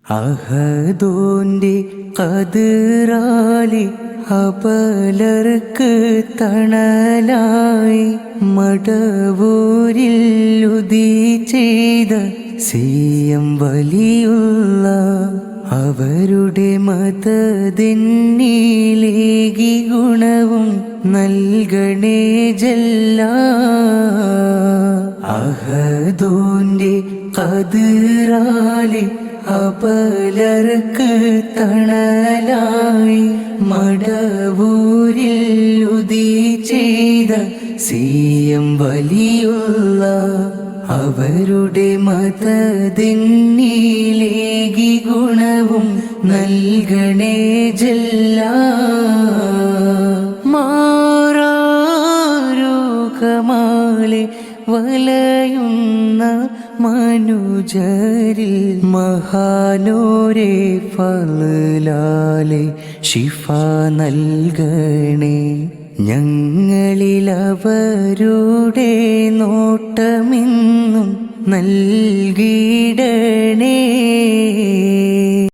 അഹദോന്റെ ഖദറാലി അപലർക്ക് തണലായി മടവൂരിൽ ഉദി ചെയ്ത സിയം വലിയുള്ള അവരുടെ മതദിന്നീലേകി ഗുണവും നൽകണേ ജല്ല. അഹദോന്റെ ഖദറാലി അപലർക്ക് തണലായി മടവൂരിൽ ഉദി ചെയ്ത സിയം വലിയുള്ള അവരുടെ മതദിന്നീലേകി ഗുണവും നൽകണേ ജല്ല. മാറാരോഗമാലെ വലയുന്ന മനുജരിൽ മഹാനോരെ ഫളലാലെ ശിഫ നൽകണേ. ഞങ്ങളിലവരുടെ നോട്ടമെന്നും നൽകിയിടണേ